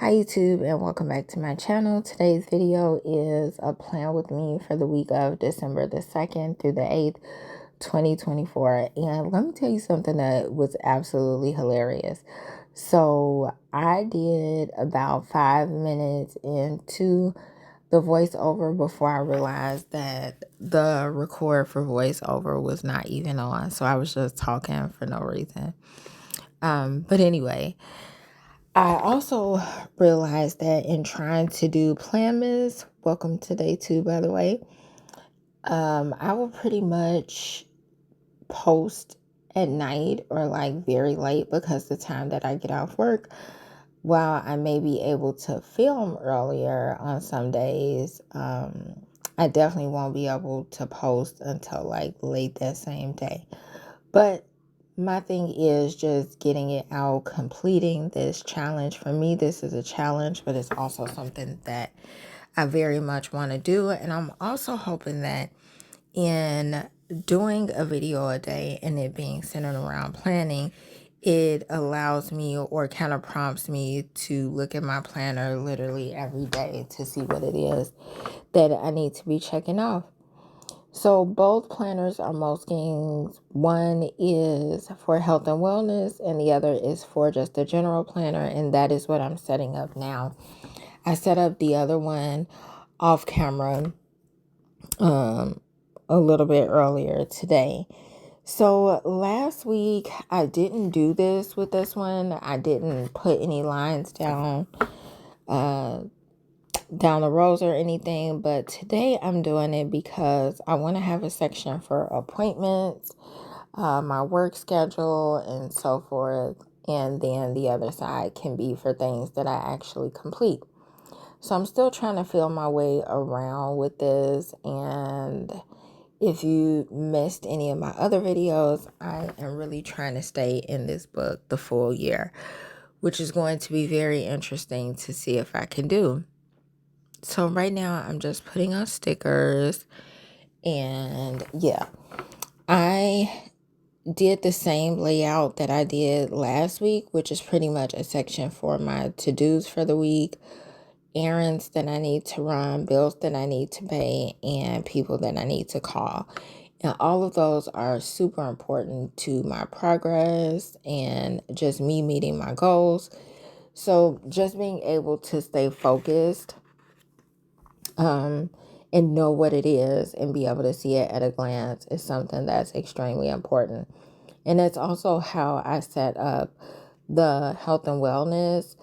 Hi YouTube, and welcome back to my channel. Today's video is a plan with me for the week of December the 2nd through the 8th, 2024. And let me tell you something that was absolutely hilarious. So I did about 5 minutes into the voiceover before I realized that the record for voiceover was not even on. So I was just talking for no reason. But anyway, I also realized that in trying to do Planmas, welcome to day 2, by the way, I will pretty much post at night or like very late because the time that I get off work, while I may be able to film earlier on some days, I definitely won't be able to post until like late that same day. But my thing is just getting it out, completing this challenge. For me, this is a challenge, but it's also something that I very much want to do. And I'm also hoping that in doing a video a day and it being centered around planning, it allows me or kind of prompts me to look at my planner literally every day to see what it is that I need to be checking off. So both planners are Moleskines. One is for health and wellness, and the other is for just a general planner, and that is what I'm setting up now. I set up the other one off camera a little bit earlier today. So last week I didn't do this with this one. I didn't put any lines down the rows or anything, but today I'm doing it because I want to have a section for appointments, my work schedule, and so forth, and then the other side can be for things that I actually complete. So I'm still trying to feel my way around with this, and if you missed any of my other videos, I am really trying to stay in this book the full year, which is going to be very interesting to see if I can do. So right now I'm just putting on stickers, and yeah, I did the same layout that I did last week, which is pretty much a section for my to-dos for the week, errands that I need to run, bills that I need to pay, and people that I need to call. And all of those are super important to my progress and just me meeting my goals. So just being able to stay focused and know what it is and be able to see it at a glance is something that's extremely important. And it's also how I set up the health and wellness.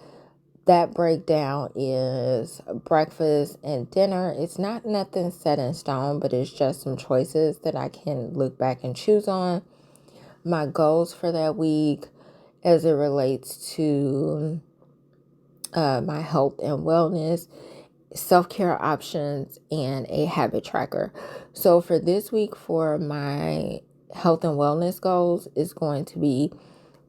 That breakdown is breakfast and dinner. It's not nothing set in stone, but it's just some choices that I can look back and choose on. My goals for that week as it relates to my health and wellness, self-care options, and a habit tracker. So for this week, for my health and wellness goals, is going to be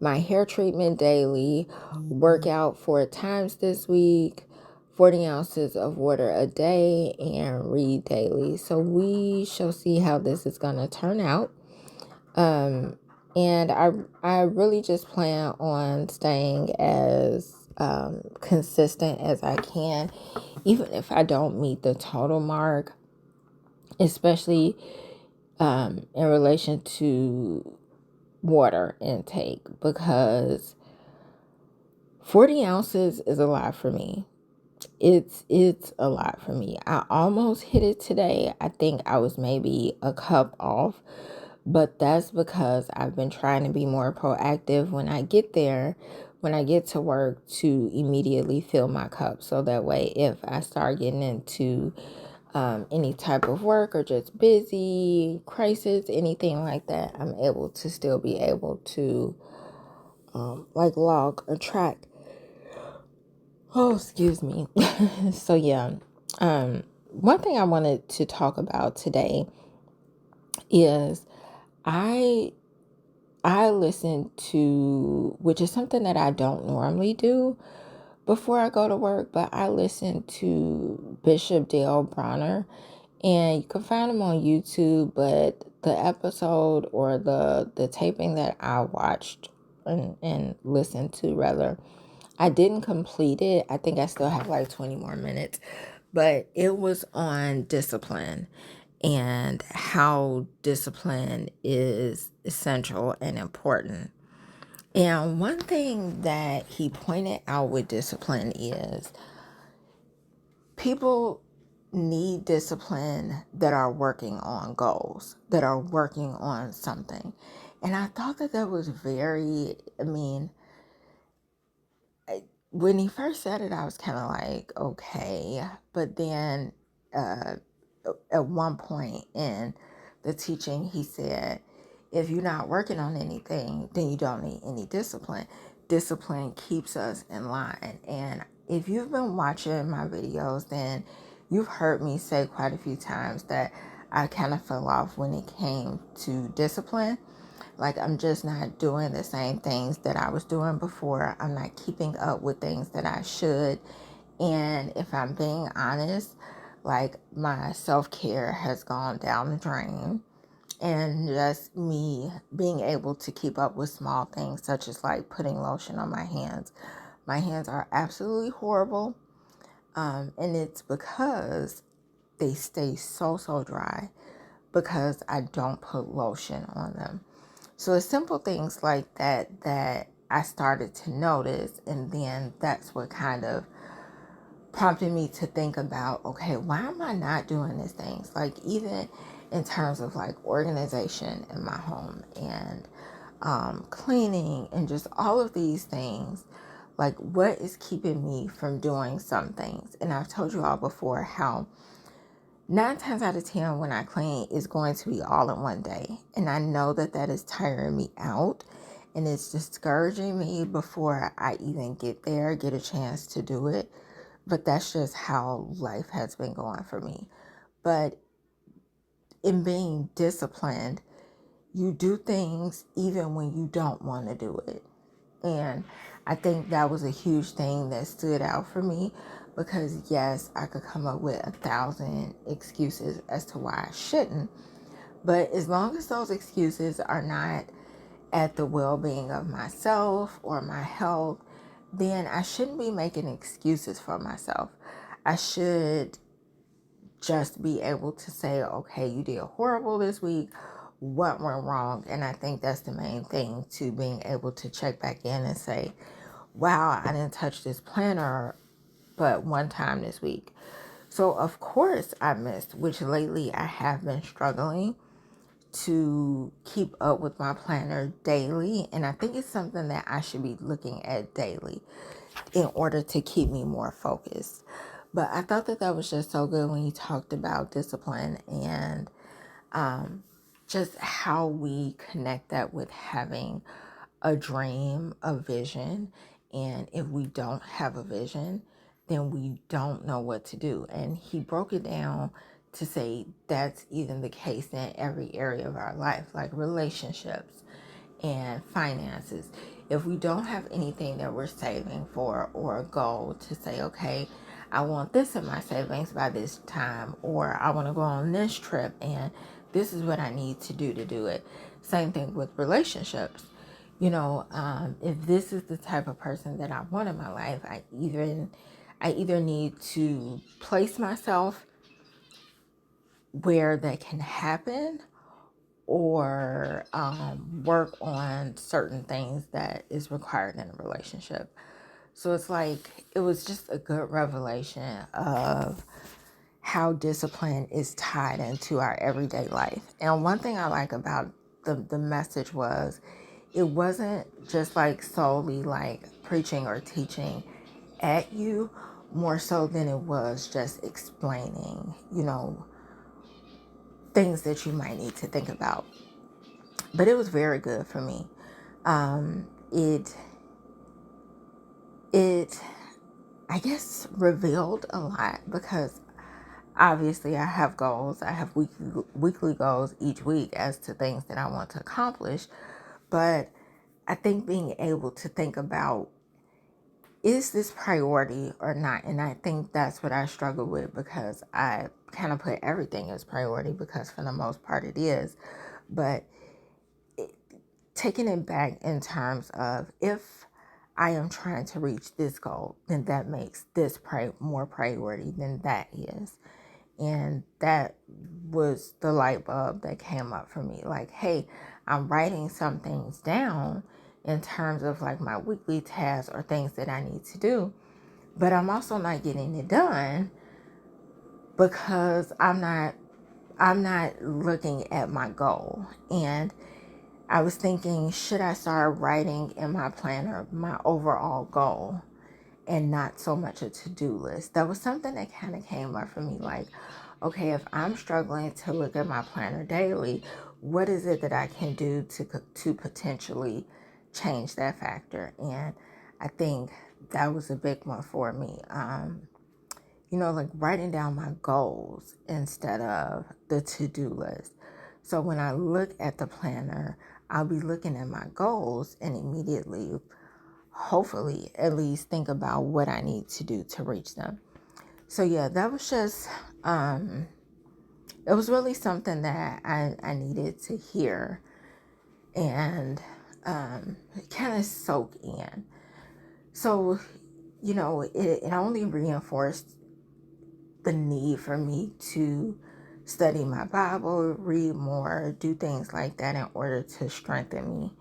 my hair treatment daily, workout 4 times this week, 40 ounces of water a day, and read daily. So we shall see how this is going to turn out. And I really just plan on staying as consistent as I can, even if I don't meet the total mark, especially in relation to water intake, because 40 ounces is a lot for me. It's a lot for me. I almost hit it today. I think I was maybe a cup off, but that's because I've been trying to be more proactive when I get there, when I get to work, to immediately fill my cup. So that way, if I start getting into any type of work or just busy, crisis, anything like that, I'm able to still be able to like log or track. Oh, excuse me. So yeah, one thing I wanted to talk about today is I listen to, which is something that I don't normally do before I go to work, but I listen to Bishop Dale Bronner, and you can find him on YouTube, but the episode or the taping that I watched and listened to rather, I didn't complete it. I think I still have like 20 more minutes, but it was on discipline and how discipline is essential and important. And one thing that he pointed out with discipline is people need discipline that are working on goals, that are working on something. And I thought that that was very, when he first said it, I was kind of like, okay. But then uh, at one point in the teaching, he said, if you're not working on anything, then you don't need any discipline. Discipline keeps us in line. And if you've been watching my videos, then you've heard me say quite a few times that I kind of fell off when it came to discipline. Like, I'm just not doing the same things that I was doing before. I'm not keeping up with things that I should. And if I'm being honest, like, my self-care has gone down the drain. And just me being able to keep up with small things, such as like putting lotion on my hands. My hands are absolutely horrible. And it's because they stay so dry because I don't put lotion on them. So it's simple things like that that I started to notice, and then that's what kind of prompted me to think about, okay, why am I not doing these things? Like, even in terms of like organization in my home and cleaning and just all of these things, like, what is keeping me from doing some things? And I've told you all before how 9 times out of 10 when I clean is going to be all in one day. And I know that that is tiring me out and it's discouraging me before I even get there, get a chance to do it. But that's just how life has been going for me. But in being disciplined, you do things even when you don't want to do it. And I think that was a huge thing that stood out for me because, yes, I could come up with 1,000 excuses as to why I shouldn't. But as long as those excuses are not at the well-being of myself or my health, then I shouldn't be making excuses for myself. I should just be able to say, okay, you did horrible this week. What went wrong? And I think that's the main thing, to being able to check back in and say, wow, I didn't touch this planner but one time this week. So of course I missed, which lately I have been struggling to keep up with my planner daily. And I think it's something that I should be looking at daily in order to keep me more focused. But I thought that that was just so good when you talked about discipline and just how we connect that with having a dream, a vision. And if we don't have a vision, then we don't know what to do. And he broke it down to say that's even the case in every area of our life, like relationships and finances. If we don't have anything that we're saving for or a goal to say, okay, I want this in my savings by this time, or I want to go on this trip and this is what I need to do it. Same thing with relationships. If this is the type of person that I want in my life, I either need to place myself where that can happen, or work on certain things that is required in a relationship. So it's like, it was just a good revelation of how discipline is tied into our everyday life. And one thing I like about the message was, it wasn't just like solely like preaching or teaching at you, more so than it was just explaining, things that you might need to think about. But it was very good for me. It I guess revealed a lot because obviously I have goals. I have weekly goals each week as to things that I want to accomplish. But I think being able to think about, is this priority or not? And I think that's what I struggle with, because I kind of put everything as priority, because for the most part it is. But taking it back in terms of, if I am trying to reach this goal, then that makes this more priority than that is. And that was the light bulb that came up for me. Like, hey, I'm writing some things down in terms of like my weekly tasks or things that I need to do, but I'm also not getting it done because I'm not looking at my goal. And I was thinking, should I start writing in my planner my overall goal and not so much a to-do list? That was something that kind of came up for me. Like, okay, if I'm struggling to look at my planner daily, what is it that I can do to potentially change that factor? And I think that was a big one for me. Like writing down my goals instead of the to-do list. So when I look at the planner, I'll be looking at my goals and immediately, hopefully, at least think about what I need to do to reach them. So yeah, that was just, it was really something that I needed to hear and kind of soak in. So, it only reinforced the need for me to study my Bible, read more, do things like that in order to strengthen me.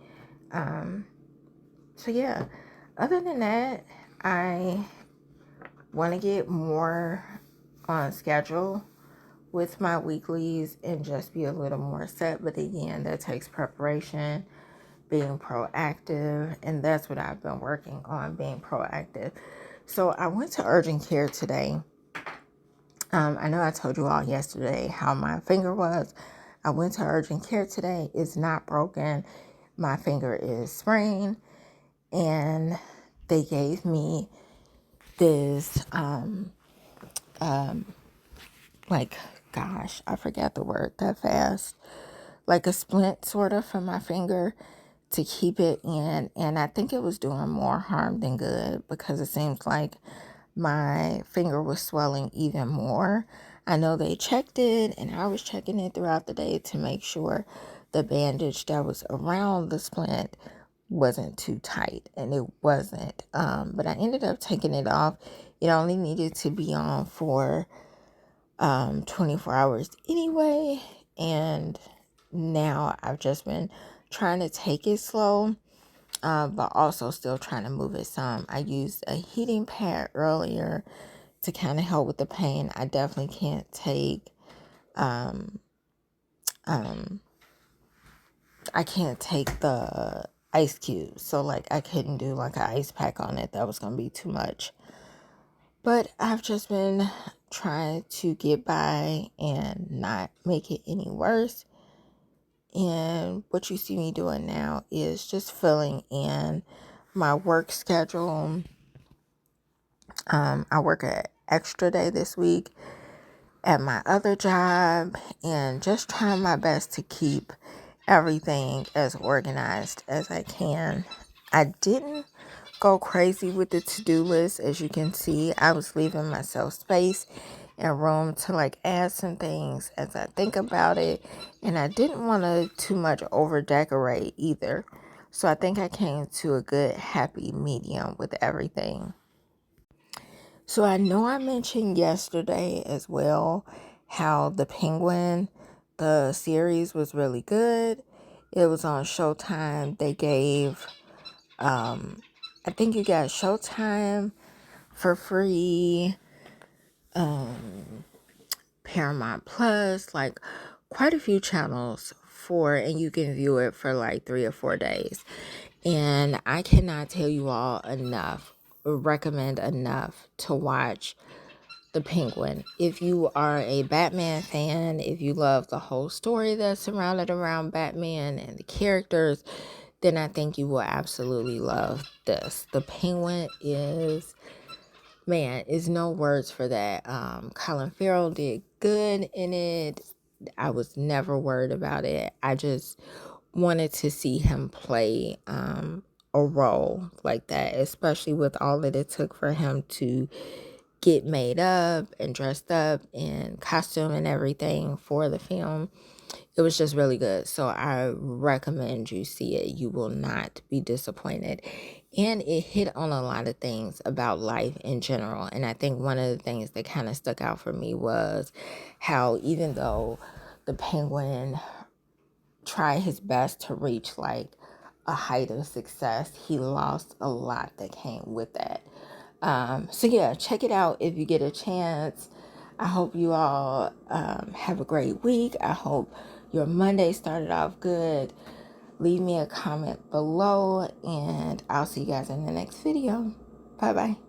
So yeah, other than that, I want to get more on schedule with my weeklies and just be a little more set. But again, that takes preparation, being proactive, and that's what I've been working on, being proactive. So I went to urgent care today. I know I told you all yesterday how my finger was. I went to urgent care today. It's not broken. My finger is sprained. And they gave me this, I forgot the word that fast. Like a splint sort of from my finger to keep it in. And I think it was doing more harm than good because it seems like my finger was swelling even more. I know they checked it, and I was checking it throughout the day to make sure the bandage that was around the splint wasn't too tight, and it wasn't. But I ended up taking it off. It only needed to be on for 24 hours anyway, and now I've just been trying to take it slow, but also still trying to move it some. I used a heating pad earlier to kind of help with the pain. I definitely can't take I can't take the ice cubes, so like I couldn't do like an ice pack on it. That was gonna be too much. But I've just been trying to get by and not make it any worse. And what you see me doing now is just filling in my work schedule. I work an extra day this week at my other job and just trying my best to keep everything as organized as I can. I didn't go crazy with the to-do list. As you can see, I was leaving myself space and room to like add some things as I think about it, and I didn't want to too much over decorate either. So I think I came to a good happy medium with everything. So I know I mentioned yesterday as well how the Penguin, the series, was really good. It was on Showtime. They gave, I think you got Showtime for free, Paramount Plus, like quite a few channels and you can view it for like 3 or 4 days. And I cannot tell you all enough, recommend enough to watch The Penguin. If you are a Batman fan, if you love the whole story that's surrounded around Batman and the characters, then I think you will absolutely love this. The Penguin is, man, is no words for that. Colin Farrell did good in it. I was never worried about it. I just wanted to see him play a role like that, especially with all that it took for him to get made up and dressed up in costume and everything for the film. It was just really good. So I recommend you see it. You will not be disappointed. And it hit on a lot of things about life in general. And I think one of the things that kind of stuck out for me was how even though the penguin tried his best to reach like a height of success, he lost a lot that came with that. So yeah, check it out if you get a chance. I hope you all have a great week. I hope your Monday started off good. Leave me a comment below, and I'll see you guys in the next video. Bye bye.